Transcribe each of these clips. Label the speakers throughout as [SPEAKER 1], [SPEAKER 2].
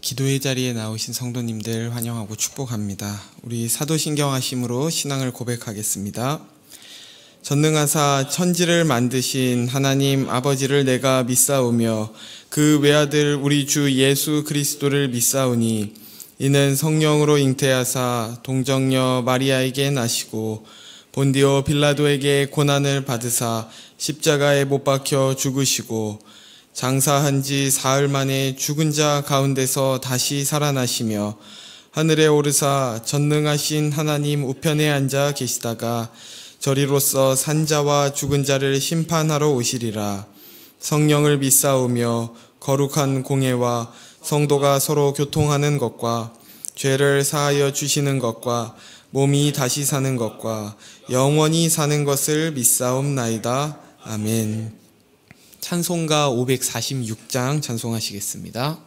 [SPEAKER 1] 기도의 자리에 나오신 성도님들 환영하고 축복합니다. 우리 사도신경하심으로 신앙을 고백하겠습니다. 전능하사 천지를 만드신 하나님 아버지를 내가 믿사오며 그 외아들 우리 주 예수 그리스도를 믿사오니 이는 성령으로 잉태하사 동정녀 마리아에게 나시고 본디오 빌라도에게 고난을 받으사 십자가에 못 박혀 죽으시고 장사한 지 사흘 만에 죽은 자 가운데서 다시 살아나시며 하늘에 오르사 전능하신 하나님 우편에 앉아 계시다가 저리로서 산자와 죽은 자를 심판하러 오시리라. 성령을 믿사오며 거룩한 공예와 성도가 서로 교통하는 것과 죄를 사하여 주시는 것과 몸이 다시 사는 것과 영원히 사는 것을 믿사옵나이다. 아멘. 찬송가 546장 찬송하시겠습니다.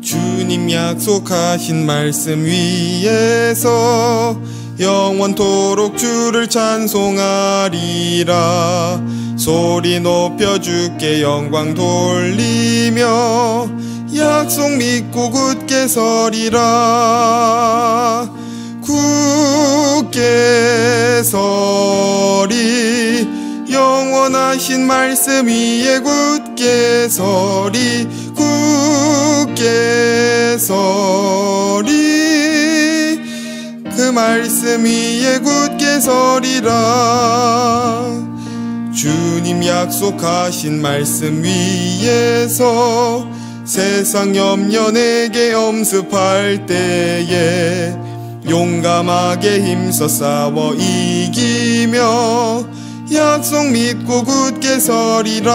[SPEAKER 1] 주님 약속하신 말씀 위에서 영원토록 주를 찬송하리라. 소리 높여 주께 영광 돌리며 약속 믿고 굳게 서리라. 굳게 서리 영원하신 말씀 위에 굳게 서리. 굳게 서리 그 말씀 위에 굳게 서리라. 주님 약속하신 말씀 위에서 세상 염려 내게 엄습할 때에 용감하게 힘써 싸워 이기며 약속 믿고 굳게 서리라.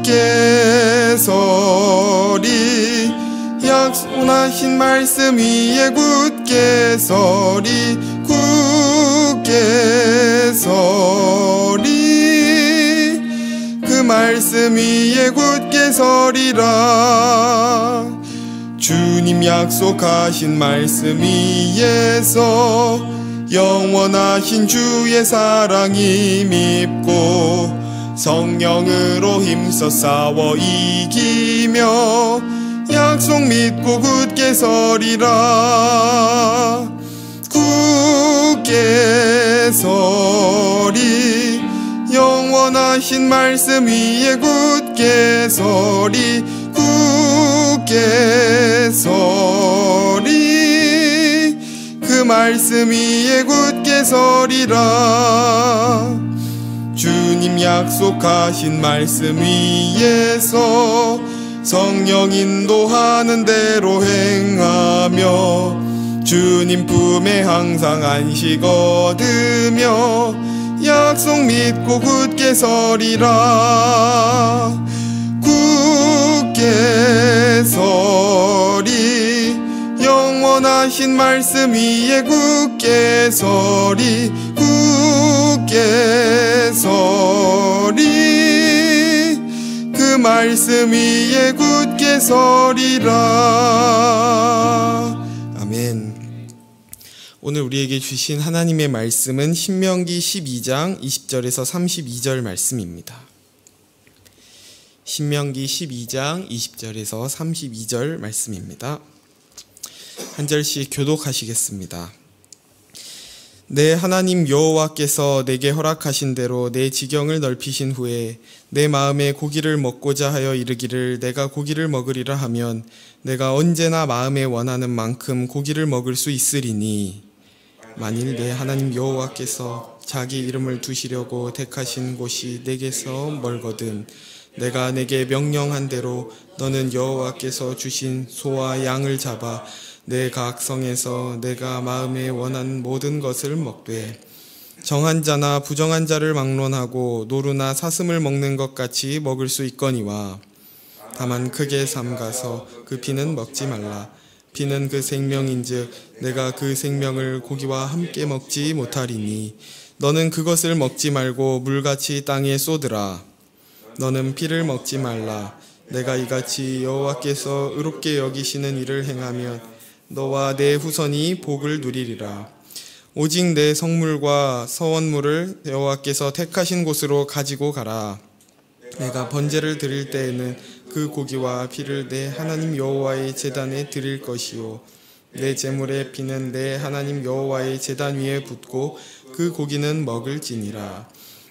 [SPEAKER 1] 굳게 서리 약속하신 말씀 위에 굳게 서리. 굳게 서리 그 말씀 위에 굳게 서리라. 주님 약속하신 말씀 위에서 영원하신 주의 사랑이 밉고 성령으로 힘써 싸워 이기며 약속 믿고 굳게 서리라. 굳게 서리 영원하신 말씀 위에 굳게 서리. 굳게 서리 그 말씀 위에 굳게 서리라. 주님 약속하신 말씀 위에서 성령 인도하는 대로 행하며 주님 품에 항상 안식 얻으며 약속 믿고 굳게 서리라. 굳게 서리 영원하신 말씀 위에 굳게 서리. 굳게 서리 그 말씀 위에 굳게 서리라. 아멘. 오늘 우리에게 주신 하나님의 말씀은 신명기 12장 20절에서 32절 말씀입니다. 신명기 12장 20절에서 32절 말씀입니다. 한 절씩 교독하시겠습니다. 내 하나님 여호와께서 내게 허락하신 대로 내 지경을 넓히신 후에 내 마음에 고기를 먹고자 하여 이르기를 내가 고기를 먹으리라 하면 내가 언제나 마음에 원하는 만큼 고기를 먹을 수 있으리니 만일 내 하나님 여호와께서 자기 이름을 두시려고 택하신 곳이 내게서 멀거든 내가 내게 명령한 대로 너는 여호와께서 주신 소와 양을 잡아 내 각성에서 내가 마음에 원한 모든 것을 먹되 정한 자나 부정한 자를 막론하고 노루나 사슴을 먹는 것 같이 먹을 수 있거니와 다만 크게 삼가서 그 피는 먹지 말라. 피는 그 생명인즉 내가 그 생명을 고기와 함께 먹지 못하리니 너는 그것을 먹지 말고 물같이 땅에 쏟으라. 너는 피를 먹지 말라. 내가 이같이 여호와께서 의롭게 여기시는 일을 행하면 너와 내 후손이 복을 누리리라. 오직 내 성물과 서원물을 여호와께서 택하신 곳으로 가지고 가라. 내가 번제를 드릴 때에는 그 고기와 피를 내 하나님 여호와의 제단에 드릴 것이요 내 제물의 피는 내 하나님 여호와의 제단 위에 붓고 그 고기는 먹을지니라.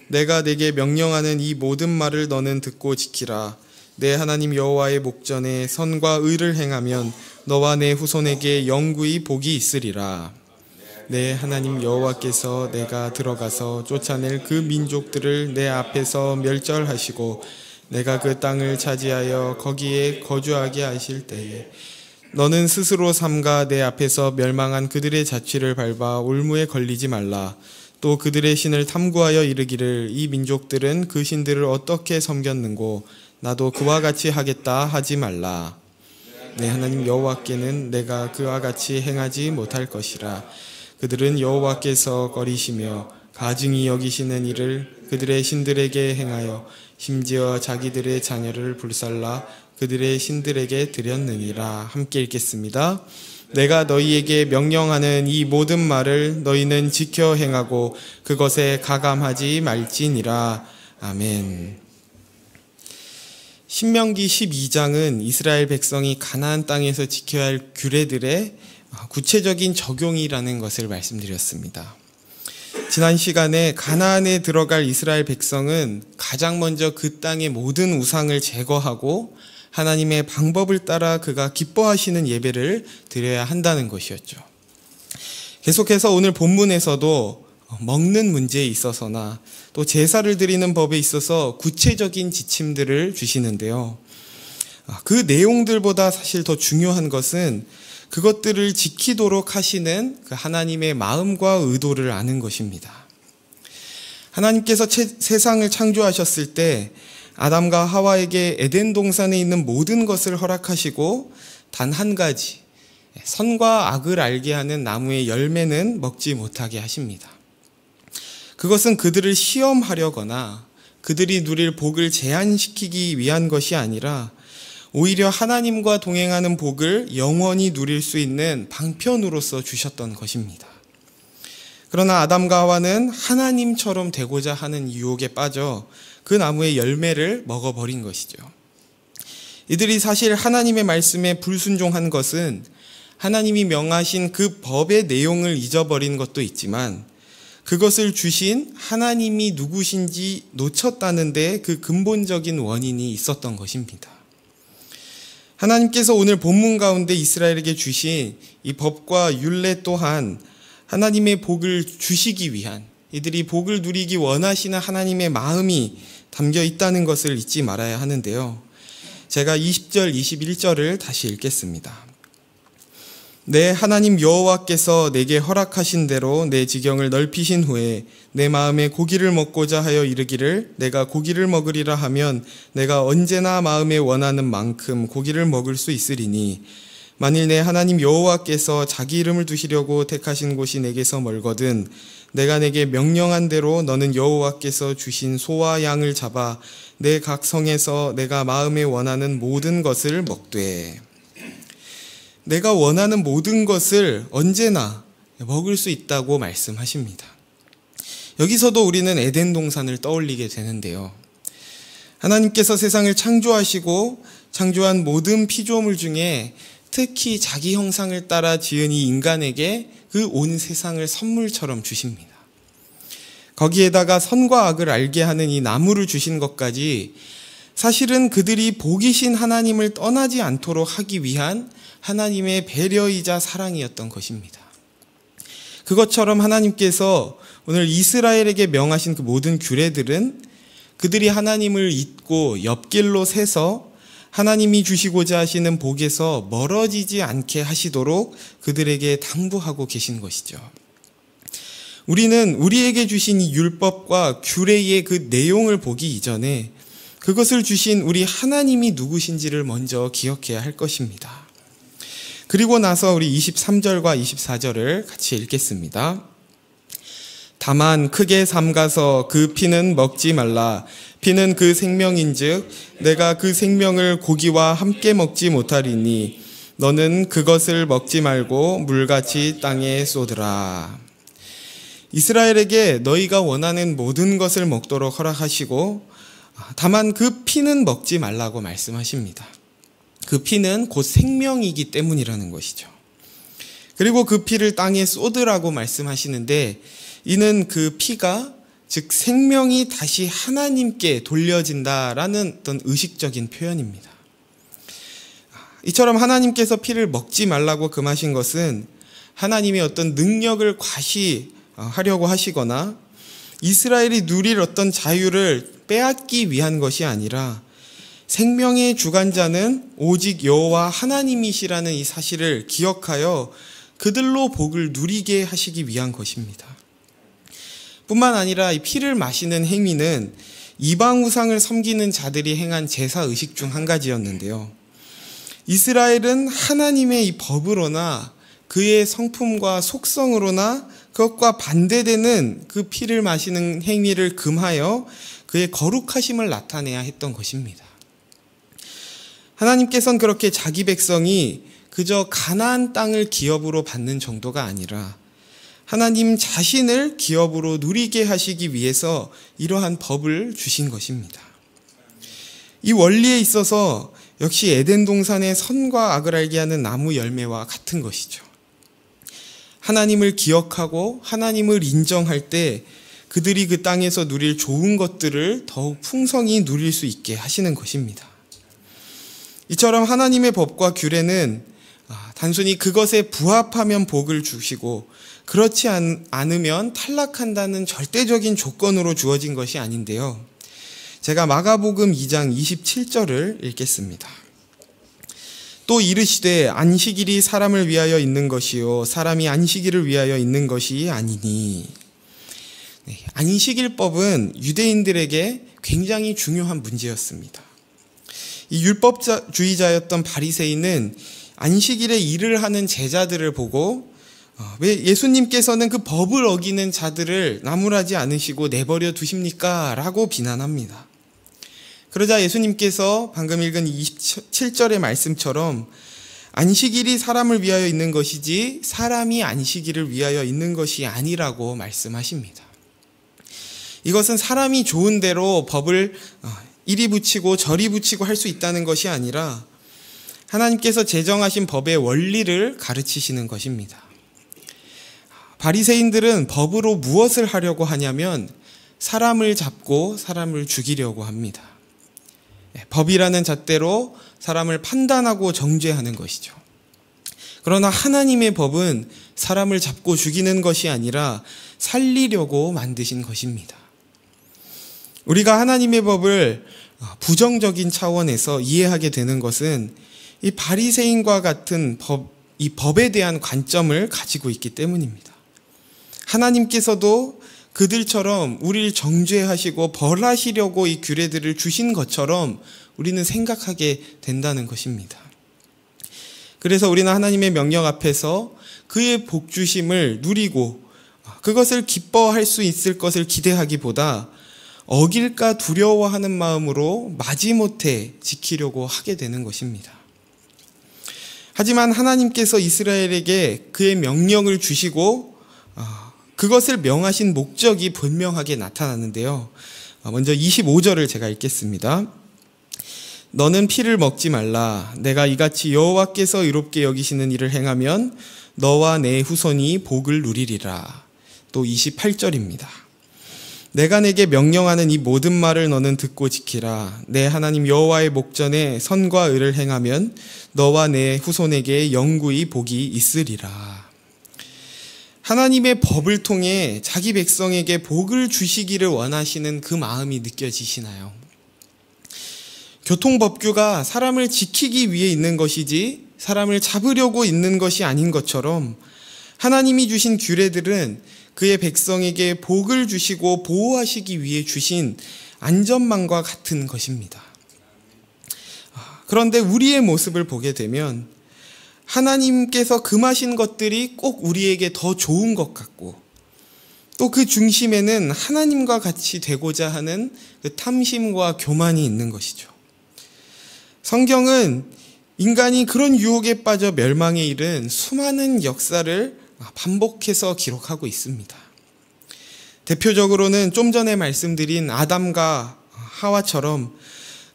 [SPEAKER 1] 내가 내게 명령하는 이 모든 말을 너는 듣고 지키라. 내 하나님 여호와의 목전에 선과 의를 행하면 너와 내 후손에게 영구히 복이 있으리라. 내 하나님 여호와께서 내가 들어가서 쫓아낼 그 민족들을 내 앞에서 멸절하시고 내가 그 땅을 차지하여 거기에 거주하게 하실 때에 너는 스스로 삼가 내 앞에서 멸망한 그들의 자취를 밟아 올무에 걸리지 말라. 또 그들의 신을 탐구하여 이르기를 이 민족들은 그 신들을 어떻게 섬겼는고 나도 그와 같이 하겠다 하지 말라. 내 하나님 여호와께는 내가 그와 같이 행하지 못할 것이라. 그들은 여호와께서 꺼리시며 가증히 여기시는 일을 그들의 신들에게 행하여 심지어 자기들의 자녀를 불살라 그들의 신들에게 드렸느니라. 함께 읽겠습니다. 내가 너희에게 명령하는 이 모든 말을 너희는 지켜 행하고 그것에 가감하지 말지니라. 아멘. 신명기 12장은 이스라엘 백성이 가나안 땅에서 지켜야 할 규례들의 구체적인 적용이라는 것을 말씀드렸습니다. 지난 시간에 가나안에 들어갈 이스라엘 백성은 가장 먼저 그 땅의 모든 우상을 제거하고 하나님의 방법을 따라 그가 기뻐하시는 예배를 드려야 한다는 것이었죠. 계속해서 오늘 본문에서도 먹는 문제에 있어서나 또 제사를 드리는 법에 있어서 구체적인 지침들을 주시는데요. 그 내용들보다 사실 더 중요한 것은 그것들을 지키도록 하시는 그 하나님의 마음과 의도를 아는 것입니다. 하나님께서 세상을 창조하셨을 때 아담과 하와에게 에덴 동산에 있는 모든 것을 허락하시고 단 한 가지, 선과 악을 알게 하는 나무의 열매는 먹지 못하게 하십니다. 그것은 그들을 시험하려거나 그들이 누릴 복을 제한시키기 위한 것이 아니라 오히려 하나님과 동행하는 복을 영원히 누릴 수 있는 방편으로서 주셨던 것입니다. 그러나 아담과 하와는 하나님처럼 되고자 하는 유혹에 빠져 그 나무의 열매를 먹어버린 것이죠. 이들이 사실 하나님의 말씀에 불순종한 것은 하나님이 명하신 그 법의 내용을 잊어버린 것도 있지만 그것을 주신 하나님이 누구신지 놓쳤다는 데 그 근본적인 원인이 있었던 것입니다. 하나님께서 오늘 본문 가운데 이스라엘에게 주신 이 법과 율례 또한 하나님의 복을 주시기 위한, 이들이 복을 누리기 원하시는 하나님의 마음이 담겨 있다는 것을 잊지 말아야 하는데요. 제가 20절, 21절을 다시 읽겠습니다. 내 하나님 여호와께서 내게 허락하신 대로 내 지경을 넓히신 후에 내 마음에 고기를 먹고자 하여 이르기를 내가 고기를 먹으리라 하면 내가 언제나 마음에 원하는 만큼 고기를 먹을 수 있으리니 만일 내 하나님 여호와께서 자기 이름을 두시려고 택하신 곳이 내게서 멀거든 내가 내게 명령한 대로 너는 여호와께서 주신 소와 양을 잡아 내 각 성에서 내가 마음에 원하는 모든 것을 먹되 내가 원하는 모든 것을 언제나 먹을 수 있다고 말씀하십니다. 여기서도 우리는 에덴 동산을 떠올리게 되는데요. 하나님께서 세상을 창조하시고 창조한 모든 피조물 중에 특히 자기 형상을 따라 지은 이 인간에게 그 온 세상을 선물처럼 주십니다. 거기에다가 선과 악을 알게 하는 이 나무를 주신 것까지 사실은 그들이 복이신 하나님을 떠나지 않도록 하기 위한 하나님의 배려이자 사랑이었던 것입니다. 그것처럼 하나님께서 오늘 이스라엘에게 명하신 그 모든 규례들은 그들이 하나님을 잊고 옆길로 새서 하나님이 주시고자 하시는 복에서 멀어지지 않게 하시도록 그들에게 당부하고 계신 것이죠. 우리는 우리에게 주신 이 율법과 규례의 그 내용을 보기 이전에 그것을 주신 우리 하나님이 누구신지를 먼저 기억해야 할 것입니다. 그리고 나서 우리 23절과 24절을 같이 읽겠습니다. 다만 크게 삼가서 그 피는 먹지 말라. 피는 그 생명인즉 내가 그 생명을 고기와 함께 먹지 못하리니 너는 그것을 먹지 말고 물같이 땅에 쏟으라. 이스라엘에게 너희가 원하는 모든 것을 먹도록 허락하시고 다만 그 피는 먹지 말라고 말씀하십니다. 그 피는 곧 생명이기 때문이라는 것이죠. 그리고 그 피를 땅에 쏟으라고 말씀하시는데 이는 그 피가 즉 생명이 다시 하나님께 돌려진다라는 어떤 의식적인 표현입니다. 이처럼 하나님께서 피를 먹지 말라고 금하신 것은 하나님의 어떤 능력을 과시하려고 하시거나 이스라엘이 누릴 어떤 자유를 빼앗기 위한 것이 아니라 생명의 주관자는 오직 여호와 하나님이시라는 이 사실을 기억하여 그들로 복을 누리게 하시기 위한 것입니다. 뿐만 아니라 이 피를 마시는 행위는 이방 우상을 섬기는 자들이 행한 제사 의식 중 한 가지였는데요. 이스라엘은 하나님의 이 법으로나 그의 성품과 속성으로나 그것과 반대되는 그 피를 마시는 행위를 금하여 그의 거룩하심을 나타내야 했던 것입니다. 하나님께서는 그렇게 자기 백성이 그저 가나안 땅을 기업으로 받는 정도가 아니라 하나님 자신을 기업으로 누리게 하시기 위해서 이러한 법을 주신 것입니다. 이 원리에 있어서 역시 에덴 동산의 선과 악을 알게 하는 나무 열매와 같은 것이죠. 하나님을 기억하고 하나님을 인정할 때 그들이 그 땅에서 누릴 좋은 것들을 더욱 풍성히 누릴 수 있게 하시는 것입니다. 이처럼 하나님의 법과 규례는 단순히 그것에 부합하면 복을 주시고 그렇지 않으면 탈락한다는 절대적인 조건으로 주어진 것이 아닌데요. 제가 마가복음 2장 27절을 읽겠습니다. 또 이르시되 안식일이 사람을 위하여 있는 것이요 사람이 안식일을 위하여 있는 것이 아니니. 안식일법은 유대인들에게 굉장히 중요한 문제였습니다. 이 율법주의자였던 바리새인은 안식일에 일을 하는 제자들을 보고 왜 예수님께서는 그 법을 어기는 자들을 나무라지 않으시고 내버려 두십니까? 라고 비난합니다. 그러자 예수님께서 방금 읽은 27절의 말씀처럼 안식일이 사람을 위하여 있는 것이지 사람이 안식일을 위하여 있는 것이 아니라고 말씀하십니다. 이것은 사람이 좋은 대로 법을 이리 붙이고 저리 붙이고 할 수 있다는 것이 아니라 하나님께서 제정하신 법의 원리를 가르치시는 것입니다. 바리새인들은 법으로 무엇을 하려고 하냐면 사람을 잡고 사람을 죽이려고 합니다. 법이라는 잣대로 사람을 판단하고 정죄하는 것이죠. 그러나 하나님의 법은 사람을 잡고 죽이는 것이 아니라 살리려고 만드신 것입니다. 우리가 하나님의 법을 부정적인 차원에서 이해하게 되는 것은 이 바리새인과 같은 이 법에 대한 관점을 가지고 있기 때문입니다. 하나님께서도 그들처럼 우리를 정죄하시고 벌하시려고 이 규례들을 주신 것처럼 우리는 생각하게 된다는 것입니다. 그래서 우리는 하나님의 명령 앞에서 그의 복주심을 누리고 그것을 기뻐할 수 있을 것을 기대하기보다 어길까 두려워하는 마음으로 마지못해 지키려고 하게 되는 것입니다. 하지만 하나님께서 이스라엘에게 그의 명령을 주시고 그것을 명하신 목적이 분명하게 나타나는데요. 먼저 25절을 제가 읽겠습니다. 너는 피를 먹지 말라. 내가 이같이 여호와께서 의롭게 여기시는 일을 행하면 너와 내 후손이 복을 누리리라. 또 28절입니다. 내가 내게 명령하는 이 모든 말을 너는 듣고 지키라. 내 하나님 여호와의 목전에 선과 의를 행하면 너와 내 후손에게 영구히 복이 있으리라. 하나님의 법을 통해 자기 백성에게 복을 주시기를 원하시는 그 마음이 느껴지시나요? 교통법규가 사람을 지키기 위해 있는 것이지 사람을 잡으려고 있는 것이 아닌 것처럼 하나님이 주신 규례들은 그의 백성에게 복을 주시고 보호하시기 위해 주신 안전망과 같은 것입니다. 그런데 우리의 모습을 보게 되면 하나님께서 금하신 것들이 꼭 우리에게 더 좋은 것 같고 또 그 중심에는 하나님과 같이 되고자 하는 그 탐심과 교만이 있는 것이죠. 성경은 인간이 그런 유혹에 빠져 멸망에 이른 수많은 역사를 반복해서 기록하고 있습니다. 대표적으로는 좀 전에 말씀드린 아담과 하와처럼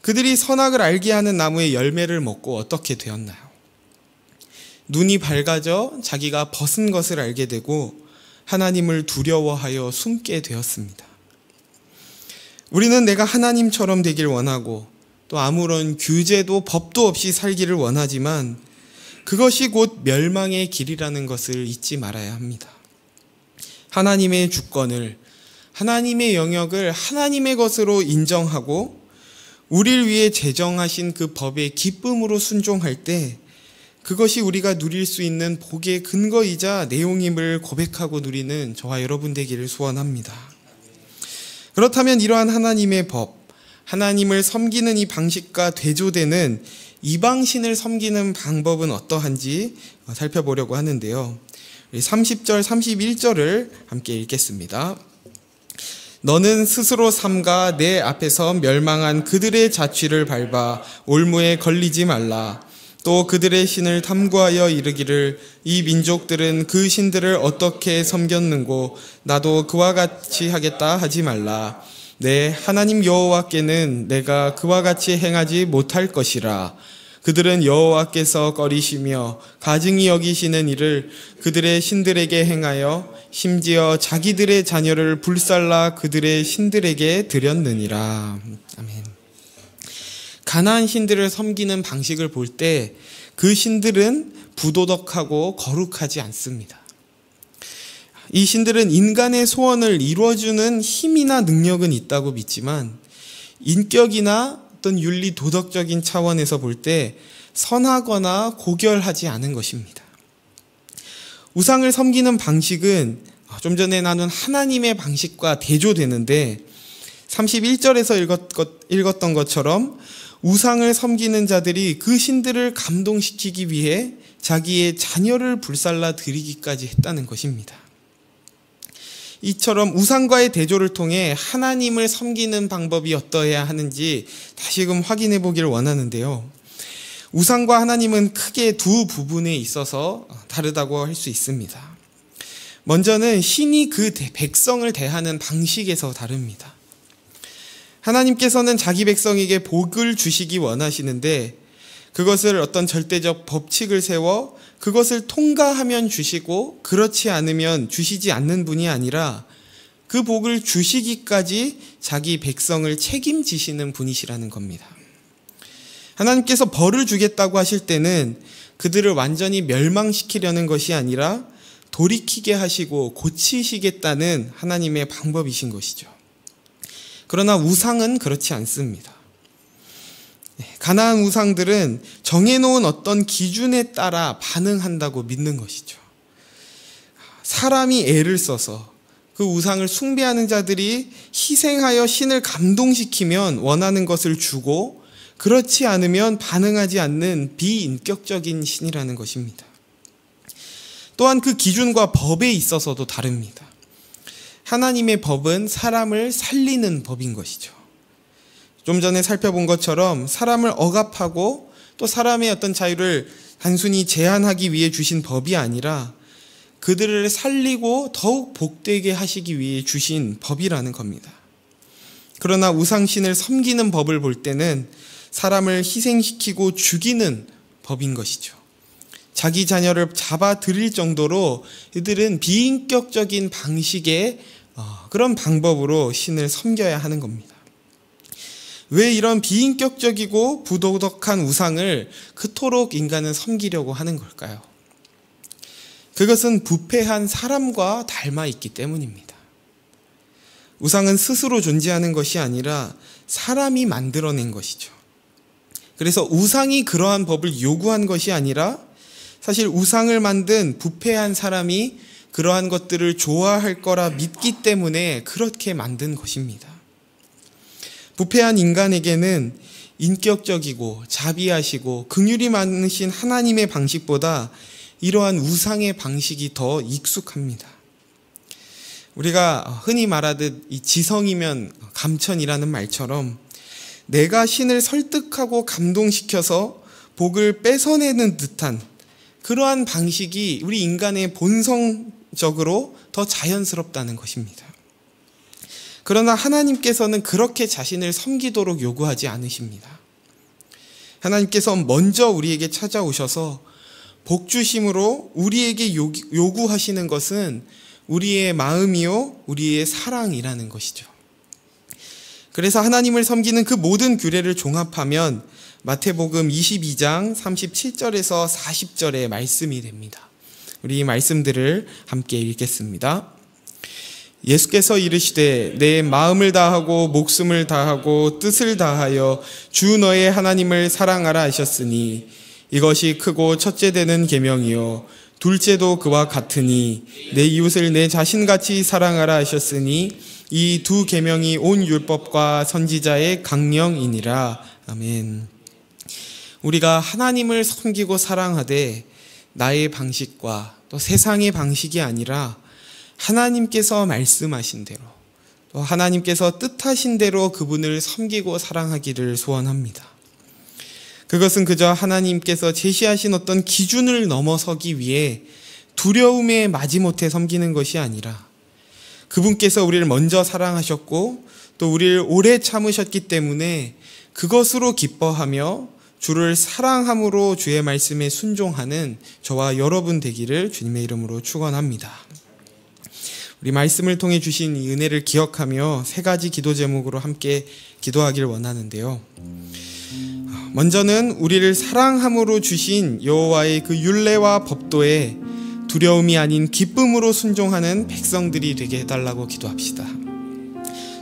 [SPEAKER 1] 그들이 선악을 알게 하는 나무의 열매를 먹고 어떻게 되었나요? 눈이 밝아져 자기가 벗은 것을 알게 되고 하나님을 두려워하여 숨게 되었습니다. 우리는 내가 하나님처럼 되길 원하고 또 아무런 규제도 법도 없이 살기를 원하지만 그것이 곧 멸망의 길이라는 것을 잊지 말아야 합니다. 하나님의 주권을, 하나님의 영역을 하나님의 것으로 인정하고 우리를 위해 제정하신 그 법의 기쁨으로 순종할 때 그것이 우리가 누릴 수 있는 복의 근거이자 내용임을 고백하고 누리는 저와 여러분 되기를 소원합니다. 그렇다면 이러한 하나님의 법, 하나님을 섬기는 이 방식과 대조되는 이방신을 섬기는 방법은 어떠한지 살펴보려고 하는데요. 30절, 31절을 함께 읽겠습니다. 너는 스스로 삼가 내 앞에서 멸망한 그들의 자취를 밟아 올무에 걸리지 말라. 또 그들의 신을 탐구하여 이르기를 이 민족들은 그 신들을 어떻게 섬겼는고 나도 그와 같이 하겠다 하지 말라. 내 하나님 여호와께는 내가 그와 같이 행하지 못할 것이라. 그들은 여호와께서 꺼리시며 가증히 여기시는 일을 그들의 신들에게 행하여 심지어 자기들의 자녀를 불살라 그들의 신들에게 드렸느니라. 아멘. 가나안 신들을 섬기는 방식을 볼 때 그 신들은 부도덕하고 거룩하지 않습니다. 이 신들은 인간의 소원을 이루어주는 힘이나 능력은 있다고 믿지만 인격이나 어떤 윤리 도덕적인 차원에서 볼 때 선하거나 고결하지 않은 것입니다. 우상을 섬기는 방식은 좀 전에 나눈 하나님의 방식과 대조되는데 31절에서 읽었던 것처럼 우상을 섬기는 자들이 그 신들을 감동시키기 위해 자기의 자녀를 불살라 드리기까지 했다는 것입니다. 이처럼 우상과의 대조를 통해 하나님을 섬기는 방법이 어떠해야 하는지 다시금 확인해 보기를 원하는데요. 우상과 하나님은 크게 두 부분에 있어서 다르다고 할 수 있습니다. 먼저는 신이 그 백성을 대하는 방식에서 다릅니다. 하나님께서는 자기 백성에게 복을 주시기 원하시는데 그것을 어떤 절대적 법칙을 세워 그것을 통과하면 주시고 그렇지 않으면 주시지 않는 분이 아니라 그 복을 주시기까지 자기 백성을 책임지시는 분이시라는 겁니다. 하나님께서 벌을 주겠다고 하실 때는 그들을 완전히 멸망시키려는 것이 아니라 돌이키게 하시고 고치시겠다는 하나님의 방법이신 것이죠. 그러나 우상은 그렇지 않습니다. 가나안 우상들은 정해놓은 어떤 기준에 따라 반응한다고 믿는 것이죠. 사람이 애를 써서 그 우상을 숭배하는 자들이 희생하여 신을 감동시키면 원하는 것을 주고 그렇지 않으면 반응하지 않는 비인격적인 신이라는 것입니다. 또한 그 기준과 법에 있어서도 다릅니다. 하나님의 법은 사람을 살리는 법인 것이죠. 좀 전에 살펴본 것처럼 사람을 억압하고 또 사람의 어떤 자유를 단순히 제한하기 위해 주신 법이 아니라 그들을 살리고 더욱 복되게 하시기 위해 주신 법이라는 겁니다. 그러나 우상신을 섬기는 법을 볼 때는 사람을 희생시키고 죽이는 법인 것이죠. 자기 자녀를 잡아 들일 정도로 이들은 비인격적인 방식의 그런 방법으로 신을 섬겨야 하는 겁니다. 왜 이런 비인격적이고 부도덕한 우상을 그토록 인간은 섬기려고 하는 걸까요? 그것은 부패한 사람과 닮아 있기 때문입니다. 우상은 스스로 존재하는 것이 아니라 사람이 만들어낸 것이죠. 그래서 우상이 그러한 법을 요구한 것이 아니라 사실 우상을 만든 부패한 사람이 그러한 것들을 좋아할 거라 믿기 때문에 그렇게 만든 것입니다. 부패한 인간에게는 인격적이고 자비하시고 긍휼이 많으신 하나님의 방식보다 이러한 우상의 방식이 더 익숙합니다. 우리가 흔히 말하듯 이 지성이면 감천이라는 말처럼 내가 신을 설득하고 감동시켜서 복을 뺏어내는 듯한 그러한 방식이 우리 인간의 본성적으로 더 자연스럽다는 것입니다. 그러나 하나님께서는 그렇게 자신을 섬기도록 요구하지 않으십니다. 하나님께서 먼저 우리에게 찾아오셔서 복주심으로 우리에게 요구하시는 것은 우리의 마음이요, 우리의 사랑이라는 것이죠. 그래서 하나님을 섬기는 그 모든 규례를 종합하면 마태복음 22장 37절에서 40절의 말씀이 됩니다. 우리 이 말씀들을 함께 읽겠습니다. 예수께서 이르시되 내 마음을 다하고 목숨을 다하고 뜻을 다하여 주 너의 하나님을 사랑하라 하셨으니 이것이 크고 첫째 되는 계명이요 둘째도 그와 같으니 내 이웃을 내 자신같이 사랑하라 하셨으니 이 두 계명이 온 율법과 선지자의 강령이니라. 아멘. 우리가 하나님을 섬기고 사랑하되 나의 방식과 또 세상의 방식이 아니라 하나님께서 말씀하신 대로 또 하나님께서 뜻하신 대로 그분을 섬기고 사랑하기를 소원합니다. 그것은 그저 하나님께서 제시하신 어떤 기준을 넘어서기 위해 두려움에 마지못해 섬기는 것이 아니라 그분께서 우리를 먼저 사랑하셨고 또 우리를 오래 참으셨기 때문에 그것으로 기뻐하며 주를 사랑함으로 주의 말씀에 순종하는 저와 여러분 되기를 주님의 이름으로 축원합니다. 우리 말씀을 통해 주신 이 은혜를 기억하며 세 가지 기도 제목으로 함께 기도하길 원하는데요. 먼저는 우리를 사랑함으로 주신 여호와의 그 율례와 법도에 두려움이 아닌 기쁨으로 순종하는 백성들이 되게 해달라고 기도합시다.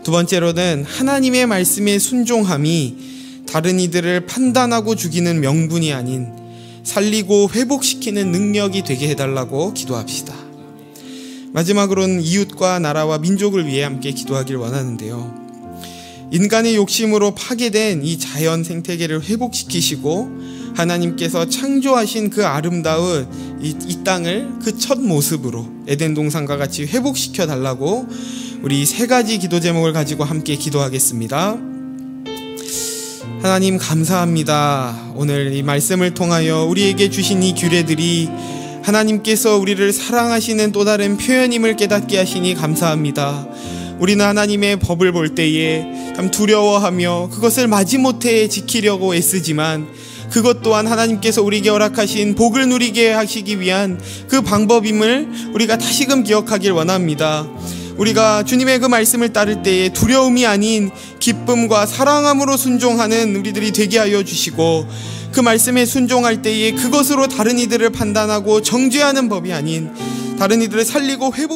[SPEAKER 1] 두 번째로는 하나님의 말씀에 순종함이 다른 이들을 판단하고 죽이는 명분이 아닌 살리고 회복시키는 능력이 되게 해달라고 기도합시다. 마지막으로는 이웃과 나라와 민족을 위해 함께 기도하길 원하는데요. 인간의 욕심으로 파괴된 이 자연 생태계를 회복시키시고 하나님께서 창조하신 그 아름다운 이 땅을 그 첫 모습으로 에덴 동산과 같이 회복시켜 달라고 우리 세 가지 기도 제목을 가지고 함께 기도하겠습니다. 하나님 감사합니다. 오늘 이 말씀을 통하여 우리에게 주신 이 규례들이 하나님께서 우리를 사랑하시는 또 다른 표현임을 깨닫게 하시니 감사합니다. 우리는 하나님의 법을 볼 때에 참 두려워하며 그것을 마지못해 지키려고 애쓰지만 그것 또한 하나님께서 우리에게 허락하신 복을 누리게 하시기 위한 그 방법임을 우리가 다시금 기억하길 원합니다. 우리가 주님의 그 말씀을 따를 때에 두려움이 아닌 기쁨과 사랑함으로 순종하는 우리들이 되게 하여 주시고 그 말씀에 순종할 때에 그것으로 다른 이들을 판단하고 정죄하는 법이 아닌 다른 이들을 살리고 회복